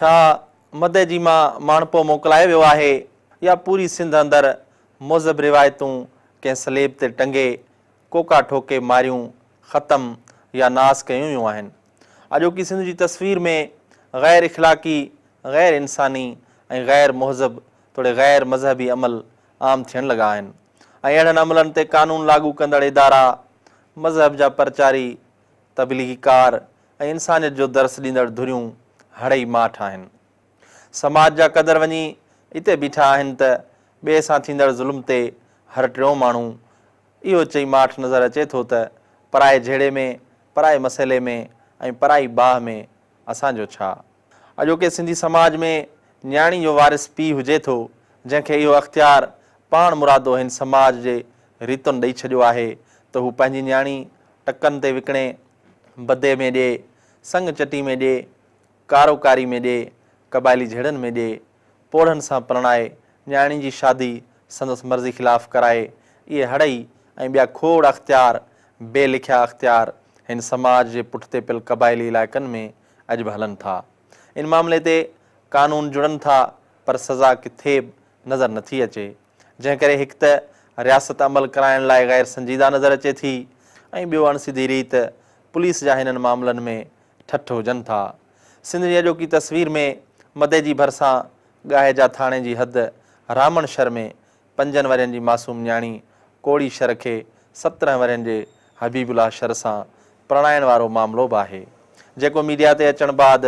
छा मदे जी मां माणपो मोकिलायो वियो आहे या पूरी सिंध अंदरि मोज़ब रिवायतूं कंहिं सलेब ते टंगे कोका ठोके मारियूं ख़तम या नास कयूं वियूं आहिनि। अॼोकी सिंध जी तस्वीर में ग़ैर इख़लाक़ी, ग़ैर इंसानी ऐं ग़ैर मुहज़ब थोरे ग़ैर मज़हबी अमल आम थियण लॻा आहिनि ऐं अहिड़नि अमलनि ते कानून लागू कंदड़ इदारा, मज़हब जा प्रचारी, तबलीगीकार ऐं इंसानियत जो दर्स ॾींदड़ धुरियूं हड़ई माठ आहिनि। समाज जा क़दर वञी हिते बीठा आहिनि त ॿिए सां थींदड़ ज़ुल्म ते हर टियों माण्हू इहो चई माठ नज़र अचे थो त पराए झेड़े में, पराए मसइले में ऐं पराई बाह में असांजो छा। अॼोके सिंधी समाज में न्याणी जो वारिस पीउ हुजे थो जंहिंखे इहो अख़्तियार पाण मुरादो हिन समाज जे रीतुनि ॾेई छॾियो आहे त हू पंहिंजी न्याणी टकनि ते विकिणे, बदे में ॾिए, संग चटी में ॾिए, कारोकारी में ॾिए, क़बाइली झेड़नि में ॾिए, पोढ़नि सां परणाए, न्याणी जी शादी संदसि मर्ज़ी ख़िलाफ़ु कराए। इहे हड़ई ऐं ॿिया खोड़ अख़्तियार, बेलिखिया अख़्तियार हिन समाज जे पुठिते पियल क़बाइली इलाइक़नि में अॼु बि हलनि था। इन मामले ते कानून जुड़नि था पर सज़ा किथे बि नज़र नथी अचे, जंहिं करे हिकु त रियासत अमल कराइण लाइ ग़ैर संजीदा नज़र अचे थी ऐं ॿियो अणसिधी रीत पुलिस जा हिननि मामलनि में ठठ हुजनि था। सिंध जी अॼोकी तस्वीर में मदे जी भरिसां गाहि जा थाणे जी हद रामण शहर में 5 वरियनि जी मासूम न्याणी कोड़ी शर खे 17 वरियनि जे हबीबुल्ला शर सां प्रणाइण वारो मामिलो बि आहे, जेको मीडिया ते अचण बाद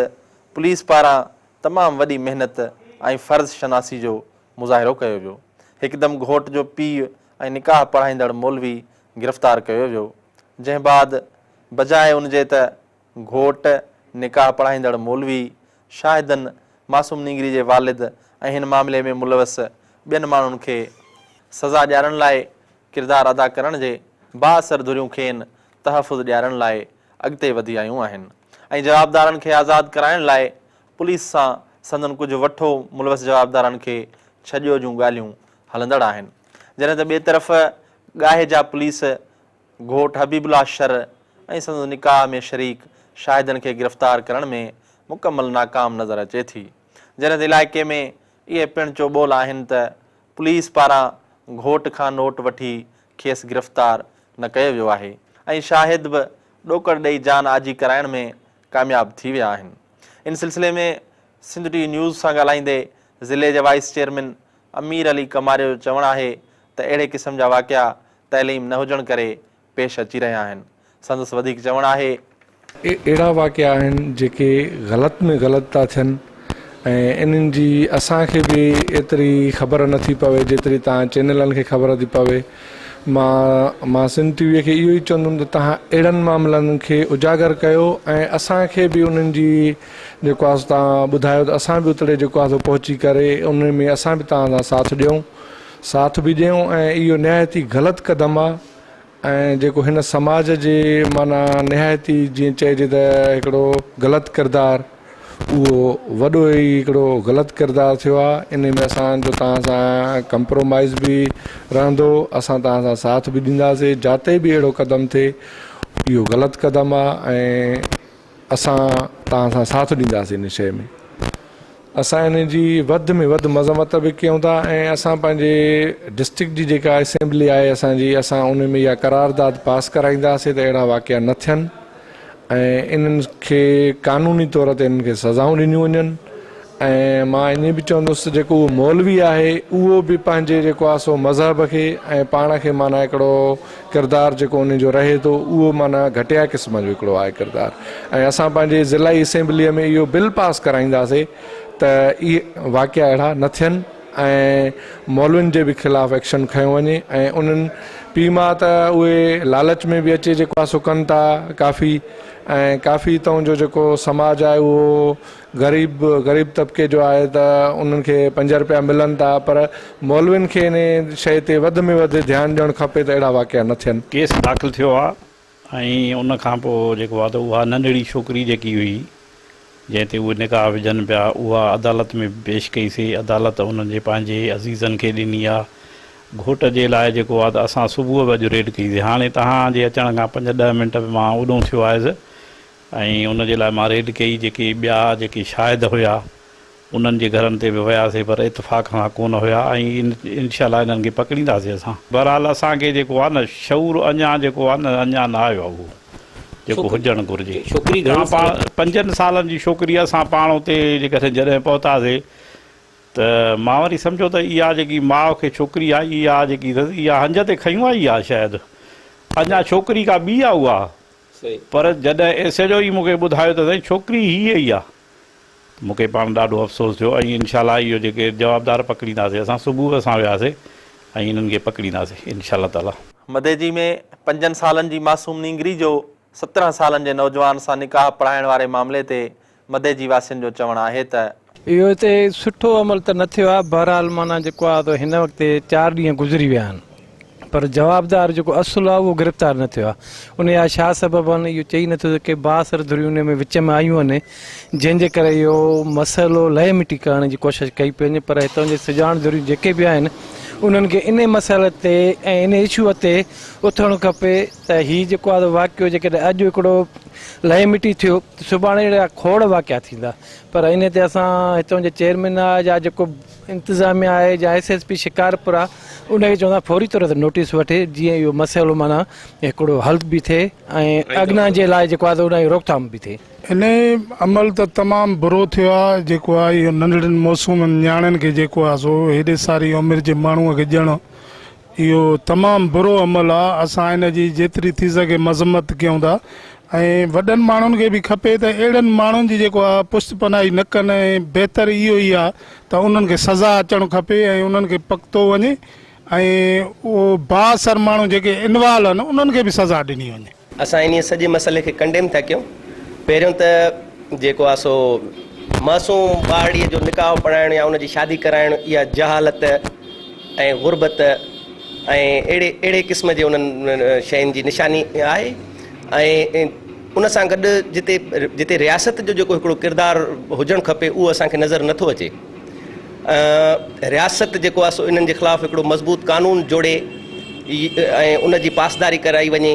पुलिस पारां तमामु वॾी महिनत ऐं फ़र्ज़ शनासी जो मुज़ाहिरो कयो वियो। हिकदमि घोट जो पीउ ऐं निकाह पढ़ाईंदड़ मौलवी गिरफ़्तार कयो वियो, जंहिं बाद बजाए उनजे त घोट, निकाह पढ़ाईंदड़ मौलवी, शाहिदनि, मासूम निंगरी जे वालिद ऐं हिन मामले में मुलवस ॿियनि माण्हुनि खे सज़ा ॾियारण लाइ किरदारु अदा करण जे बाअसर धुरियूं खेनि तहफ़ुज़ ॾियारण लाइ अॻिते वधी आयूं आहिनि ऐं जवाबदारनि खे आज़ादु कराइण लाइ पुलिस सां संदन कुझु वठो मुलवस जवाबदारनि खे छॾियो जूं ॻाल्हियूं हलंदड़ आहिनि। जॾहिं त ॿिए तरफ़ गाहि जा पुलिस घोट हबीबुल्ला शर ऐं संदन निकाह में शरीक शाहिदनि खे गिरफ़्तार करण में मुकमल नाकाम नज़र अचे थी। जॾहिं त इलाइक़े में इहे पिणु चोॿोल आहिनि त पुलिस पारां घोट खां नोट वठी खेसि गिरफ़्तार न कयो वियो आहे ऐं शाहिद बि ॾोकड़ ॾेई जान आजी कराइण में कामयाबु थी विया आहिनि। इन सिलसिले में सिंध टी न्यूज़ सां ॻाल्हाईंदे ज़िले जे वाइस चेयरमैन अमीर अली कमारियो जो चवणु आहे त अहिड़े क़िस्म जा वाक़िया तइलीम न हुजण करे पेश अची रहिया आहिनि। संदसि वधीक चवणु आहे अहिड़ा वाक़िया आहिनि जेके ग़लति में ग़लति था थियनि ऐं इन्हनि जी असांखे बि एतिरी ख़बर नथी पवे जेतिरी तव्हां चैनलनि खे ख़बर थी पवे। मां सिंध टीवीअ खे इहो ई चवंदुमि त तव्हां अहिड़नि मामलनि खे उजागर कयो ऐं असांखे बि उन्हनि जी जेको आहे तव्हां ॿुधायो त असां बि उते जेको आहे पहुची करे उन में असां बि तव्हां सां साथ बि ॾियूं ऐं इहो निहायती ग़लति क़दम आहे ऐं जेको हिन समाज जे माना निहायती जीअं चइजे त हिकिड़ो ग़लति किरदारु, उहो वॾो ई हिकिड़ो ग़लति किरदारु थियो आहे। इन में असांजो तव्हां सां कंप्रोमाइज़ बि रहंदो, असां तव्हां सां साथ बि ॾींदासीं। जिते बि अहिड़ो क़दम थिए इहो ग़लति क़दम आहे ऐं असां तव्हां सां साथ ॾींदासीं इन शइ में। असां इन जी वधि में वधि मज़म्मत बि कयूं था ऐं असां पंहिंजे डिस्ट्रिक्ट जी जेका असेंबली आहे असांजी, असां उन में इहा करारदाद पास कराईंदासीं त अहिड़ा वाक़िया न थियनि ऐं इन्हनि खे क़ानूनी तौर ते इन्हनि खे सज़ाऊं ॾिनियूं वञनि। ऐं मां इन बि चवंदुसि जेको उहो मौलवी आहे उहो बि पंहिंजे जेको आहे सो मज़हब खे ऐं पाण खे माना हिकिड़ो किरदारु जेको उन जो रहे थो उहो माना घटिया क़िस्म जो हिकिड़ो आहे किरदारु। ऐं असां पंहिंजे ज़िलाई असेंबलीअ में इहो बिल पास कराईंदासीं त इहे वाक़िया अहिड़ा न थियनि ऐं मौलवियुनि जे बि ख़िलाफ़ु एक्शन खयों वञे ऐं उन्हनि पीउ मां त उहे लालच में बि अचे जेको आहे सो कनि था काफ़ी ऐं काफ़ी तव्हांजो जेको समाज आहे उहो ग़रीब तबिके जो आहे त उन्हनि खे 5 रुपया मिलनि था, पर मौलवियुनि खे इन शइ ते वधि में वधि ध्यानु ॾियणु खपे त अहिड़ा वाक़िया न थियनि। केस दाख़िल थियो आहे ऐं उन खां पोइ जेको आहे त उहा नंढड़ी छोकिरी जेकी हुई जंहिं ते उहे निकाह विझनि पिया उहा अदालत में पेश कईसीं। अदालत उन्हनि जे पंहिंजे अज़ीज़नि खे ॾिनी आहे। घोट जे लाइ जेको आहे त असां सुबुह बि अॼु रेड कईसीं। हाणे तव्हांजे अचण खां 5-10 मिंट मां उॾो थियो आयुसि ऐं उनजे लाइ मां रेड कई। जेके ॿिया जेके शाहिद हुया उन्हनि जे घरनि ते बि वियासीं पर इतफ़ाक़ सां कोन हुया ऐं इनशाला इन्हनि खे पकड़ींदासीं असां। बहरहाल असांखे जेको आहे न शऊर अञा जेको आहे न अञा न आयो आहे उहो जेको हुजणु घुरिजे। छोकिरी पाण 5 सालनि जी छोकिरी असां पाण उते जेकॾहिं जॾहिं पहुतासीं त मां वरी सम्झो त इहा जेकी माउ खे छोकिरी आहे इहा जेकी इहा हंज ते खयूं आई आहे शायदि, अञा छोकिरी का ॿी आहे उहा। पर जॾहिं एसएचओ ई मूंखे ॿुधायो त साईं छोकिरी हीअ ई आहे, मूंखे पाण ॾाढो अफ़सोस थियो। ऐं इनशाला इहो जेके जवाबदार पकड़ींदासीं, असां सुबुह सां वियासीं ऐं इन्हनि खे पकड़ींदासीं इनशा ताला। मदेजी में 5 सालनि जी मासूम नींगरी जो 17 सालनि जे नौजवान सां निकाह पढ़ाइण वारे मामले ते मदेजी वासियुनि जो चवणु आहे त इहो हिते सुठो अमल त न थियो आहे। बहरहाल माना जेको आहे त हिन वक़्तु 4 ॾींहं गुज़री विया आहिनि, पर जवाबदार जेको असुलु आहे उहो गिरफ़्तार न थियो आहे। उन जा छा सबब आहिनि इहो चई नथो सघे। बासर धुरियूं उन में विच में आयूं आहिनि जंहिंजे करे इहो मसइलो लहे मिटी करण जी कोशिशि कई पई वञे, पर हितां जी सुञाण धुरियूं जेके बि आहिनि उन्हनि खे इन मसइले ते ऐं इन इशूअ ते उथणु खपे त हीउ जेको आहे वाक़ियो जेकॾहिं अॼु हिकिड़ो लहे मिटी थियो सुभाणे अहिड़ा खोड़ वाक़िया थींदा। पर इन ते असां हितां जे चेयरमैन आहे या जेको इंतिज़ामिया आहे या SSP शिकारपुर आहे उनखे चवंदा फौरी तौर ते नोटिस वठे जीअं इहो मसइलो माना हिकिड़ो हल बि थिए ऐं अॻियां जे लाइ जेको आहे त उनजी रोकथाम बि थिए। इन अमल त तमामु बुरो थियो आहे जेको आहे इहो नंढड़नि मौसूम न्याणियुनि खे जेको आहे सो हेॾे सारी उमिरि जे माण्हूअ खे ॾियणु इहो तमामु बुरो अमल आहे। असां इन जी जेतिरी थी सघे मज़म्मत कयूं था ऐं वॾनि माण्हुनि खे बि खपे त अहिड़नि माण्हुनि जी जेको आहे पुष्टपनाही न कनि ऐं बहितर इहो ई आहे त उन्हनि खे सज़ा अचणु खपे ऐं उन्हनि खे पकितो वञे ऐं उहो बासर माण्हू जेके इनवॉल्व आहिनि उन्हनि खे बि सज़ा ॾिनी वञे। असां इन सॼे मसइले खे कंडेम था कयूं। पहिरियों त जेको आहे सो मासूम ॿारड़ीअ जो निकाह पढ़ाइणु या उनजी शादी कराइणु इहा जहालत ऐं गुरबत ऐं अहिड़े क़िस्म जे उन्हनि शयुनि जी निशानी आहे। ऐं उन सां गॾु जिते रियासत जो जेको हिकिड़ो किरदारु हुजणु खपे उहो असांखे नज़र नथो अचे। रियासत जेको आहे सो इन्हनि जे ख़िलाफ़ु हिकिड़ो मज़बूत कानून जोड़े ऐं उन जी पासदारी कराई वञे।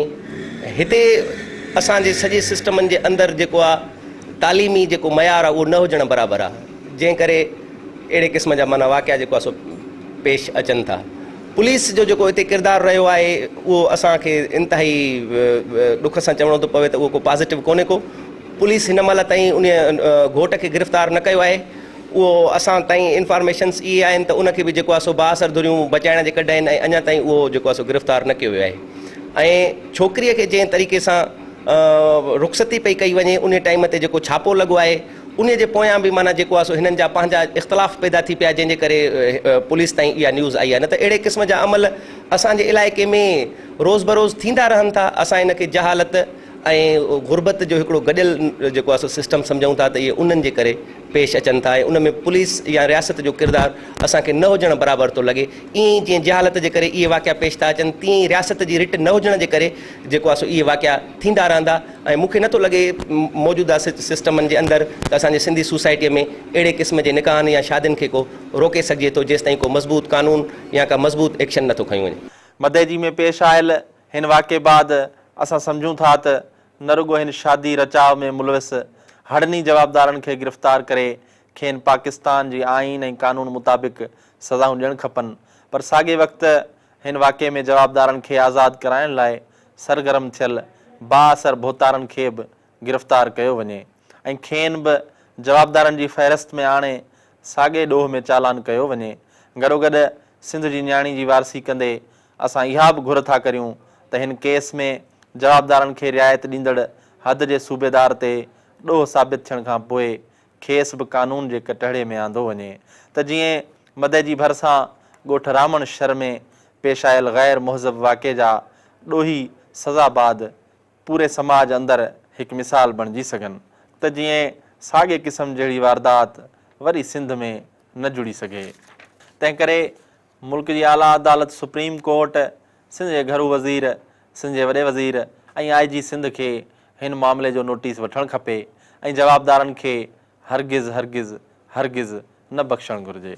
हिते असांजे सॼे सिस्टमनि जे अंदरि जेको आहे तालीमी जेको मयार आहे उहो न हुजणु बराबरि आहे, जंहिं करे अहिड़े क़िस्म जा माना वाक़िया जेको आहे सो पेश अचनि था। पुलिस जो जेको हिते किरदारु रहियो आहे उहो असांखे इंतिहाई ॾुख सां चवणो थो पवे त उहो को पॉज़िटिव कोन्हे को। पुलिस हिन महिल ताईं उन घोट खे गिरफ़्तार न कयो आहे। उहो असां ताईं इंफॉर्मेशन्स इहे आहिनि त उनखे बि जेको आहे सो बासर धुरियूं बचाइण जे कढ आहिनि ऐं अञा ताईं उहो जेको आहे सो गिरफ़्तार न कयो वियो आहे। ऐं छोकिरीअ खे जंहिं तरीक़े सां रुख़सती पई कई वञे उन टाइम ते जेको छापो लॻो आहे उन जे पोयां बि माना जेको आहे सो हिननि जा पंहिंजा इख़्तिलाफ़ पैदा थी पिया जंहिंजे करे पुलिस ताईं इहा न्यूज़ आई आहे। न त अहिड़े क़िस्म जा अमल असांजे इलाइक़े में रोज़ बरोज़ थींदा रहनि था। असां हिन खे जहालत ऐं गुरबत जो हिकिड़ो गॾियल जेको आहे सो सिस्टम सम्झूं था त इहे उन्हनि जे करे पेश अचनि था ऐं उन में पुलिस या रियासत जो किरदारु असांखे न हुजणु बराबरि थो लॻे। ईअं जीअं जहालत जे करे इहे वाक़िया पेश था अचनि तीअं ई रियासत जी रिट न हुजण जे करे जेको आहे सो इहे वाक़िया थींदा रहंदा। ऐं मूंखे नथो लॻे मौजूदा सिस्टमनि जे अंदरि त असांजे सिंधी सोसाइटीअ में अहिड़े क़िस्म जे निकाहनि या शादियुनि खे को रोके सघिजे थो जेसिताईं को मज़बूत कानून या का मज़बूत एक्शन नथो खयो वञे। मदेजी में पेश आयल हिन वाक़े बाद असां सम्झूं था त न रुगो हिन शादी रचाव में मुलविस हड़नी जवाबदारनि खे गिरफ़्तार करे खेनि पाकिस्तान जी आइन ऐं कानून मुताबिक़ सज़ाऊं ॾियणु खपनि, पर साॻे वक़्तु हिन वाक़े में जवाबदारनि खे आज़ादु कराइण लाइ सरगर्म थियल बाअसर भोतारनि खे बि गिरफ़्तार कयो वञे ऐं खेनि बि जवाबदारनि जी फ़हिरिस्त में आणे साॻे ॾोह में चालान कयो वञे। गॾोगॾु सिंध जी न्याणी जी वारसी कंदे असां इहा बि घुर था करियूं त हिन केस में जवाबदारनि खे रिआयत ॾींदड़ हद जे सूबेदार ते ॾोह साबित थियण खां पोइ खेसि बि कानून जे कटहरे में आंदो वञे त जीअं मदेजी भरिसां ॻोठ रामण शहर में पेश आयल ग़ैर मुहज़ब वाक़े जा ॾोही सज़ाबाद पूरे समाज अंदरि हिकु मिसाल बणिजी सघनि त जीअं साॻे क़िस्म जहिड़ी वारदात वरी सिंध में न जुड़ी सघे। तंहिं करे मुल्क जी आला अदालत सुप्रीम कोर्ट सिंध जे घरू वज़ीर सिंध जे वॾे वज़ीर ऐं IG सिंध खे हिन मामले जो नोटिस वठणु खपे ऐं जवाबदारनि खे हरगिज़ हरगिज़ हरगिज़ न बख़्शणु घुरिजे।